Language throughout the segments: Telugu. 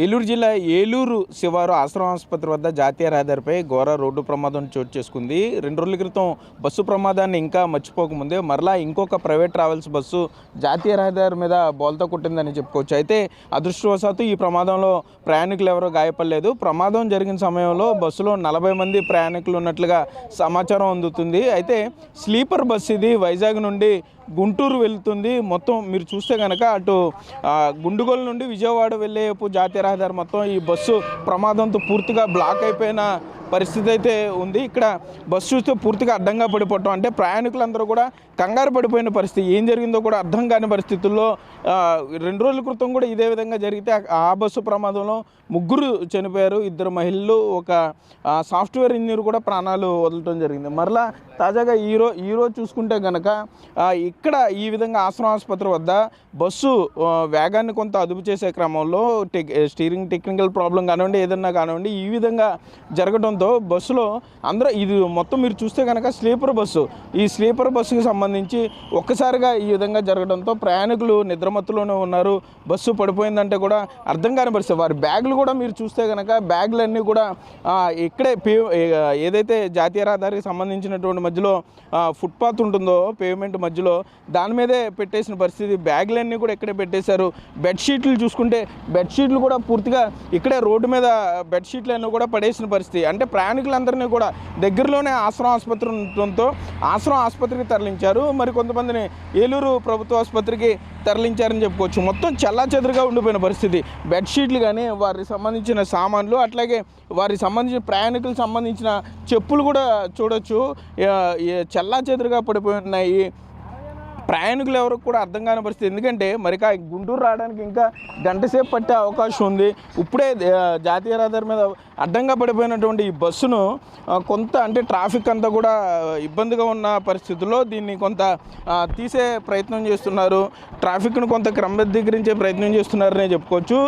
ఏలూరు జిల్లా ఏలూరు శివారు ఆశ్రమ ఆసుపత్రి వద్ద జాతీయ రహదారిపై ఘోర రోడ్డు ప్రమాదం చోటు చేసుకుంది. 2 రోజుల క్రితం బస్సు ప్రమాదాన్ని ఇంకా మర్చిపోకముందే మరలా ఇంకొక ప్రైవేట్ ట్రావెల్స్ బస్సు జాతీయ రహదారి మీద బోల్తా కొట్టిందని చెప్పుకోవచ్చు. అయితే అదృష్టవశాత్తు ఈ ప్రమాదంలో ప్రయాణికులు ఎవరూ గాయపడలేదు. ప్రమాదం జరిగిన సమయంలో బస్సులో 40 మంది ప్రయాణికులు ఉన్నట్లుగా సమాచారం అందుతుంది. అయితే స్లీపర్ బస్సు ఇది వైజాగ్ నుండి గుంటూరు వెళ్తుంది. మొత్తం మీరు చూస్తే కనుక అటు గుండుగోలు నుండి విజయవాడ వెళ్ళే జాతీయ రహదారి మొత్తం ఈ బస్సు ప్రమాదంతో పూర్తిగా బ్లాక్ అయిపోయిన పరిస్థితి అయితే ఉంది. ఇక్కడ బస్సు చూస్తే పూర్తిగా అడ్డంగా పడిపోవటం, అంటే ప్రయాణికులందరూ కూడా కంగారు పడిపోయిన పరిస్థితి. ఏం జరిగిందో కూడా అర్థం కాని పరిస్థితుల్లో 2 రోజుల క్రితం కూడా ఇదే విధంగా జరిగితే ఆ బస్సు ప్రమాదంలో 3 చనిపోయారు. 2 మహిళలు, ఒక సాఫ్ట్వేర్ ఇంజనీర్ కూడా ప్రాణాలు వదలటం జరిగింది. మరలా తాజాగా ఈరోజు చూసుకుంటే కనుక ఇక్కడ ఈ విధంగా ఆశ్రమ ఆసుపత్రి వద్ద బస్సు వేగాన్ని కొంత అదుపు చేసే క్రమంలో స్టీరింగ్ టెక్నికల్ ప్రాబ్లం కానివ్వండి, ఏదన్నా కానివ్వండి, ఈ విధంగా జరగడంతో బస్సులో అందరూ ఇది మొత్తం మీరు చూస్తే కనుక స్లీపర్ బస్సు, ఈ స్లీపర్ బస్సుకి సంబంధించి ఒక్కసారిగా ఈ విధంగా జరగడంతో ప్రయాణికులు నిద్రమత్తులోనే ఉన్నారు. బస్సు పడిపోయిందంటే కూడా అర్థం కాని పరిస్థితి. వారి బ్యాగులు కూడా మీరు చూస్తే కనుక బ్యాగులన్నీ కూడా ఇక్కడే ఏదైతే జాతీయ రహదారికి సంబంధించినటువంటి మధ్యలో ఫుట్పాత్ ఉంటుందో పేమెంట్ మధ్యలో దాని మీదే పెట్టేసిన పరిస్థితి. బ్యాగులన్నీ కూడా ఇక్కడే పెట్టేశారు. బెడ్షీట్లు చూసుకుంటే బెడ్షీట్లు కూడా పూర్తిగా ఇక్కడే రోడ్డు మీద బెడ్షీట్లన్నీ కూడా పడేసిన పరిస్థితి. అంటే ప్రయాణికులందరినీ కూడా దగ్గరలోనే ఆశ్రమ ఆసుపత్రి ఉండటంతో ఆశ్రమ ఆసుపత్రికి తరలించారు. మరి కొంతమందిని ఏలూరు ప్రభుత్వ ఆసుపత్రికి తరలించారని చెప్పుకోవచ్చు. మొత్తం చెల్లాచెదురుగా ఉండిపోయిన పరిస్థితి. బెడ్షీట్లు కానీ, వారికి సంబంధించిన సామాన్లు, అట్లాగే వారికి సంబంధించిన ప్రయాణికులకు సంబంధించిన చెప్పులు కూడా చూడొచ్చు చెల్లాచెదురుగా పడిపోయి ఉన్నాయి. ప్రయాణికులు ఎవరికి కూడా అర్థం కాని పరిస్థితి. ఎందుకంటే మరి గుంటూరు రావడానికి ఇంకా గంట సేపు పట్టే అవకాశం ఉంది. ఇప్పుడే జాతీయ రహదారి మీద అడ్డంగా పడిపోయినటువంటి ఈ బస్సును కొంత, అంటే ట్రాఫిక్ అంతా కూడా ఇబ్బందిగా ఉన్న పరిస్థితుల్లో దీన్ని కొంత తీసే ప్రయత్నం చేస్తున్నారు. ట్రాఫిక్ను కొంత క్రమబద్ధీకరించే ప్రయత్నం చేస్తున్నారనే చెప్పుకోవచ్చు.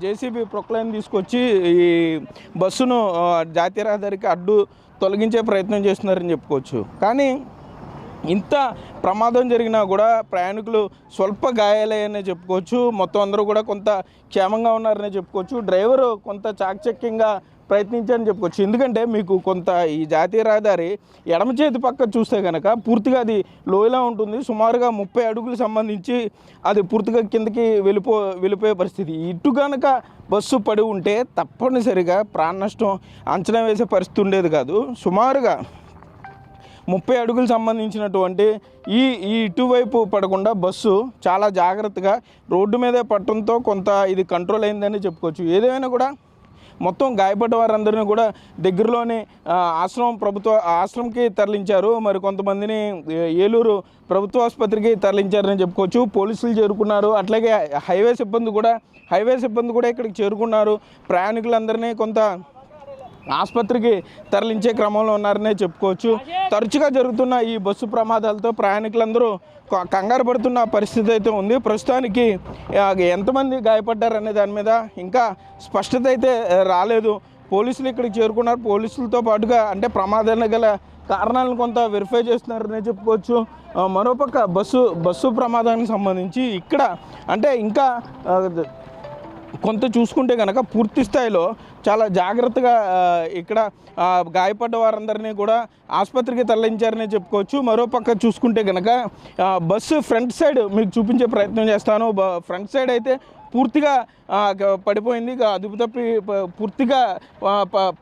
జేసీబీ ప్రొక్లైన్ తీసుకొచ్చి ఈ బస్సును జాతీయ రహదారికి అడ్డు తొలగించే ప్రయత్నం చేస్తున్నారని చెప్పుకోవచ్చు. కానీ ఇంత ప్రమాదం జరిగినా కూడా ప్రయాణికులు స్వల్ప గాయాలనే చెప్పుకోవచ్చు. మొత్తం అందరూ కూడా కొంత క్షేమంగా ఉన్నారనే చెప్పుకోవచ్చు. డ్రైవరు కొంత చాకచక్యంగా ప్రయత్నించారని చెప్పుకోవచ్చు. ఎందుకంటే మీకు కొంత ఈ జాతీయ రహదారి ఎడమ చేతి పక్క చూస్తే కనుక పూర్తిగా అది లోయలా ఉంటుంది. సుమారుగా 30 అడుగులు సంబంధించి అది పూర్తిగా కిందకి వెళ్ళిపోయే పరిస్థితి. ఇటు కనుక బస్సు పడి ఉంటే తప్పనిసరిగా ప్రాణ నష్టం అంచనా వేసే పరిస్థితి ఉండేది కాదు. సుమారుగా 30 అడుగులు సంబంధించినటువంటి ఈ ఇటువైపు పడకుండా బస్సు చాలా జాగ్రత్తగా రోడ్డు మీదే పట్టడంతో కొంత ఇది కంట్రోల్ అయిందని చెప్పుకోవచ్చు. ఏదేమైనా కూడా మొత్తం గాయపడ్డ వారందరినీ కూడా దగ్గరలోని ఆశ్రమంకి తరలించారు. మరి కొంతమందిని ఏలూరు ప్రభుత్వ ఆసుపత్రికి తరలించారని చెప్పుకోవచ్చు. పోలీసులు చేరుకున్నారు. అట్లాగే హైవే సిబ్బంది కూడా ఇక్కడికి చేరుకున్నారు. ప్రయాణికులందరినీ కొంత ఆసుపత్రికి తరలించే క్రమంలో ఉన్నారనే చెప్పుకోవచ్చు. తరచుగా జరుగుతున్న ఈ బస్సు ప్రమాదాలతో ప్రయాణికులందరూ కంగారు పడుతున్న పరిస్థితి అయితే ఉంది. ప్రస్తుతానికి ఎంతమంది గాయపడ్డారనే దాని మీద ఇంకా స్పష్టత అయితే రాలేదు. పోలీసులు ఇక్కడికి చేరుకున్నారు. పోలీసులతో పాటుగా అంటే ప్రమాదానికి గల కారణాలను కొంత వెరిఫై చేస్తున్నారనే చెప్పుకోవచ్చు. మరోపక్క బస్సు ప్రమాదానికి సంబంధించి ఇక్కడ అంటే ఇంకా కొంత చూసుకుంటే కనుక పూర్తి స్థాయిలో చాలా జాగ్రత్తగా ఇక్కడ గాయపడ్డ వారందరినీ కూడా ఆసుపత్రికి తరలించారని చెప్పుకోవచ్చు. మరోపక్క చూసుకుంటే కనుక బస్సు ఫ్రంట్ సైడ్ మీకు చూపించే ప్రయత్నం చేస్తాను. ఫ్రంట్ సైడ్ అయితే పూర్తిగా పడిపోయింది. అదుపు తప్పి పూర్తిగా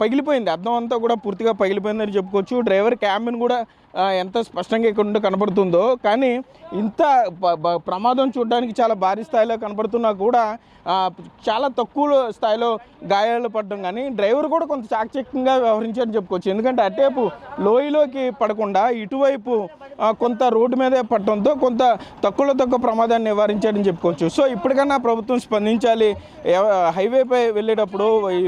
పగిలిపోయింది. అద్దం అంతా కూడా పూర్తిగా పగిలిపోయిందని చెప్పుకోవచ్చు. డ్రైవర్ క్యాబిన్ కూడా ఎంత స్పష్టంగా ఇక్కడ కనబడుతుందో, కానీ ఇంత ప్రమాదం చూడడానికి చాలా భారీ స్థాయిలో కనబడుతున్నా కూడా చాలా తక్కువ స్థాయిలో గాయాలు పడడం, కానీ డ్రైవర్ కూడా కొంత చాకచక్యంగా వ్యవహరించారని చెప్పుకోవచ్చు. ఎందుకంటే అటేపు లోయలోకి పడకుండా ఇటువైపు కొంత రోడ్డు మీదే పడటంతో కొంత తక్కువ ప్రమాదాన్ని నివారించారని చెప్పుకోవచ్చు. సో ఇప్పటికన్నా ప్రభుత్వం స్పందించాలి. హైవేపై వెళ్ళేటప్పుడు ఈ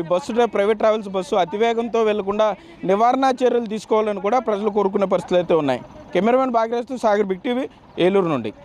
ప్రైవేట్ ట్రావెల్స్ బస్సు అతివేగంతో వెళ్లకుండా నివారణ చర్యలు తీసుకోవాలని కూడా ప్రజలు కోరుకునే పరిస్థితులు అయితే ఉన్నాయి. కెమెరామెన్ భాగ్యరాజ్తో సాగర్, బిగ్ టీవీ, ఏలూరు నుండి.